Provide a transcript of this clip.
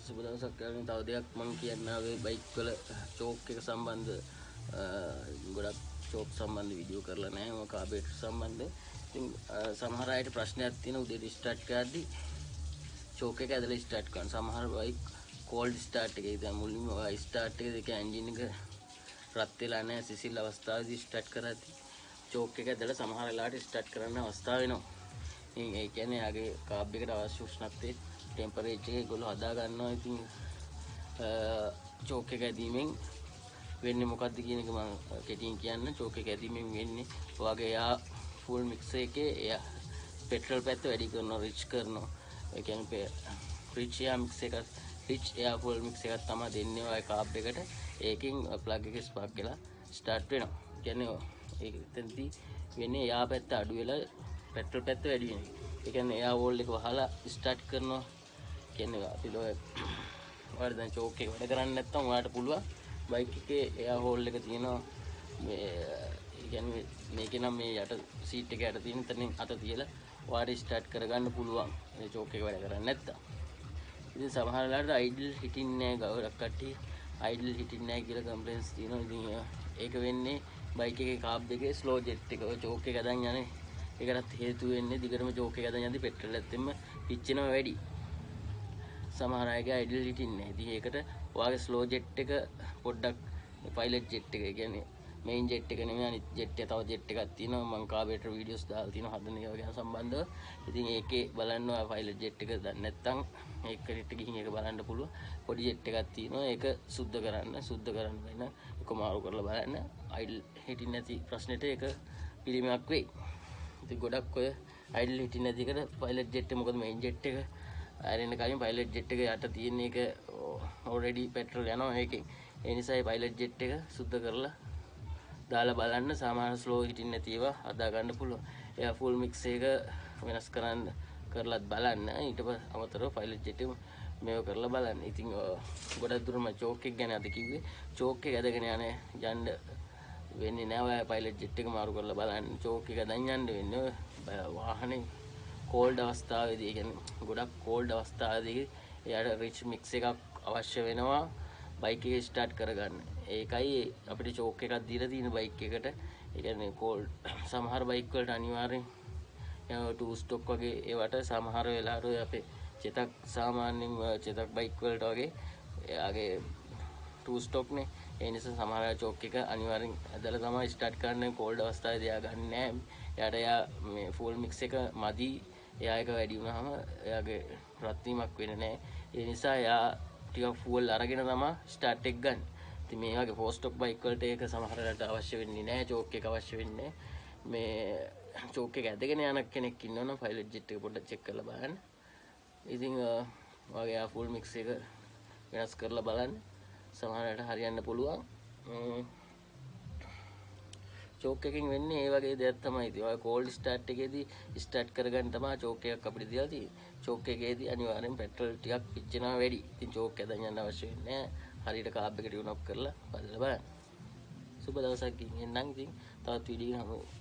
සුබ දවසක් කරන තව දෙයක් මම කියන්න ආවේ බයික් වල චෝක් එක සම්බන්ධ ගොඩක් චෝක් සම්බන්ධ වීඩියෝ කරලා නැහැ මම කාබේටර් සම්බන්ධ. ඉතින් සමහර අයට ප්‍රශ්නයක් තියෙනවා උදේට ස්ටාර්ට් කරද්දි චෝක් එක ඇදලා ස්ටාර්ට් කරන්න. සමහර බයික් කෝල්ඩ් ස්ටාර්ට් එකේ දැන් මුලින්ම ස්ටාර්ට් එකේ දෙක එන්ජින් එක රත් වෙලා නැහැ සිසිල් අවස්ථාවේදී ස්ටාර්ට් කරද්දි චෝක් එක ඇදලා සමහර වෙලාවට ස්ටාර්ට් කරන්න අවස්ථාව වෙනවා. ඉතින් ඒ කියන්නේ යාගේ කාබ් එකට අවශ්‍ය උෂ්ණත්වයේ ටෙම්පරේචර් එක ඒගොල්ලෝ හදා ගන්නවා. ඉතින් චෝක් එක ඇදීමෙන් වෙන්නේ මොකද්ද කියන එක මම කෙටියෙන් කියන්න. චෝක් එක ඇදීමෙන් වෙන්නේ ඔයගේ එයා ෆුල් මික්සර් එකේ එයා පෙට්‍රල් පැත්ත වැඩි කරනවා, රිච් කරනවා. ඒ කියන්නේ රිච් එයා මික්ස් එක රිච් එයා ෆුල් මික්ස් එකක් තමයි දෙන්නේ ඔය කාබ් එකට. ඒකෙන් ප්ලග් එක ස්පාර්ක් වෙලා ස්ටාර්ට් වෙනවා. කියන්නේ ඒක එතනදී වෙන්නේ එයා පැත්ත අඩු වෙලා පෙට්‍රල් පැත්ත වැඩි වෙන එක. ඒ කියන්නේ එයා වෝල් එක වහලා ස්ටාර්ට් කරනවා. කියන්නේ අපිට ඔයාලා දැන් චෝක් එක වැඩ කරන්නේ නැත්නම් ඔයාලට පුළුවන් බයික් එකේ එයා හෝල් එක තියෙනවා. මේ ඒ කියන්නේ මේකේ නම් මේ යට සීට් එක යට තියෙන තැනින් අත තියලා ඔයාලට ස්ටාර්ට් කරගන්න පුළුවන්. මේ චෝක් එක වැඩ කරන්නේ නැත්නම්. ඉතින් සමහර වෙලාවට අයිඩල් හිටින්නේ නැහැ. ගොඩක් කට්ටිය අයිඩල් හිටින්නේ නැහැ කියලා කම්ප්ලේන්ස් තියෙනවා. ඉතින් ඒක වෙන්නේ බයික් එකේ කාබ් එකේ ස්ලෝ ජෙට් එක. ඔය චෝක් එක දැන් යන්නේ ඒකටත් හේතු වෙන්නේ දිගටම චෝක් එක දැන් යද්දි පෙට්‍රල් ඇත්තෙම පිච්චෙනවා වැඩි. සමහර අයගේ අයිඩල් හිටින්නේ නැහැ. ඉතින් ඒකට ඔයාගේ ස්ලෝ ජෙට් එක පොඩ්ඩක් පයිලට් ජෙට් එක කියන්නේ මේන් ජෙට් එක නෙමෙයි අනිත් ජෙට් එක තව ජෙට් එකක් තියෙනවා. මම කාබේටර් වීඩියෝස් දාලා තියෙනවා හදන ඒවා ගැන සම්බන්ධව. ඉතින් ඒකේ බලන්න ඔයා පයිලට් ජෙට් එක දන්නේ නැත්නම් ඒක ක්‍රෙඩිට් ගිහින් ඒක බලන්න පුළුවන්. පොඩි ජෙට් එකක් තියෙනවා. ඒක සුද්ධ කරන්න වෙන එක මාරු කරලා බලන්න. අයිඩල් හිටින්නේ නැති ප්‍රශ්නෙට ඒක පිළිමයක් වෙයි. ඉතින් ගොඩක් ඔය අයිඩල් හිටින්නේ නැති එකට පයිලට් ජෙට් එක මොකද මේන් ජෙට් එක ආරෙන්න කලින් පයිලට් ජෙට් එක යට තියෙන එක ඔල්රෙඩි පෙට්‍රල් යනවා ඒකෙන්. ඒ නිසා මේ පයිලට් ජෙට් එක සුද්ධ කරලා දාලා බලන්න. සාමාන්‍ය ස්ලෝ හිටින්නේ නැති ඒවා හදා ගන්න පුළුවන්. එයා ෆුල් මික්ස් එක වෙනස් කරලත් බලන්න. ඊට පස්සේ අමතරව පයිලට් ජෙට් එක මේව කරලා බලන්න. ඉතින් ගොඩක් දුරම චෝක් එක ගැන අද කිව්වේ. චෝක් එක ඇදගෙන යන්න වෙන්නේ නැහැ. ඔය පයිලට් ජෙට් එක මාරු කරලා බලන්න. චෝක් එක දැන් යන්න වෙන්නේ වාහනේ කෝල්ඩ් අවස්ථාවේදී. කියන්නේ ගොඩක් කෝල්ඩ් අවස්ථාවේදී එයාට රිච් මික්ස් එකක් අවශ්‍ය වෙනවා බයික් එක ස්ටාර්ට් කරගන්න. ඒකයි අපිට චෝක් එකක් දීලා තියෙන බයික් එකට. ඒ කියන්නේ කෝල්ඩ් සමහර බයික් වලට අනිවාර්යෙන් ටූ ස්ටොක් වගේ ඒවට සමහර වෙලාවට ඔය අපේ චෙතක් සාමාන්‍යයෙන් චෙතක් බයික් වලට වගේ එයාගේ ටූ ස්ටොක්නේ. ඒ නිසා සමහර චෝක් එක අනිවාර්යෙන් ඇදලා තමයි ස්ටාර්ට් කරන්නේ. කෝල්ඩ් අවස්ථාවේදී එයා ගන්න නැහැ. එයා මේ ෆුල් මික්ස් එක මදි. එයා එක වැඩි වුණාම එයාගේ රත් වීමක් වෙන්නේ නැහැ. ඒ නිසා එයා ටිකක් ෆුවල් අරගෙන තමයි ස්ටාර්ට් එක ගන්න. ඉතින් මේ වගේ 4 ස්ටොක් බයික් වලට ඒක සමහර වෙලාවට අවශ්‍ය වෙන්නේ නැහැ. චෝක් එක අවශ්‍ය වෙන්නේ මේ චෝක් එක ඇදගෙන යන කෙනෙක් ඉන්නවනම් පයිලට් ජෙට් එක පොඩ්ඩක් චෙක් කරලා බලන්න. ඉතින් ඔයාගේ ආ ෆුල් මික්ස් එක වෙනස් කරලා බලන්න. සමහර වෙලාවට හරියන්න පුළුවන්. චෝක් එකකින් වෙන්නේ ඒ වගේ දෙයක් තමයි. ඉතින් ඔය කෝල්ඩ් ස්ටාර්ට් එකේදී ස්ටාර්ට් කරගන්න තමයි චෝක් එකක් අපිට දීලා තියෙන්නේ. චෝක් එකේදී අනිවාර්යෙන් පෙට්‍රල් ටිකක් පිච්චෙනවා වැඩි. ඉතින් චෝක් එක දැන් යන්න අවශ්‍ය වෙන්නේ නැහැ. හරියට කාබ් එක ටියුන් අප් කරලා බලලා බලන්න. සුබ දවසක් ගිහින් එන්නම්. ඉතින් තවත් වීඩියෝ එකක්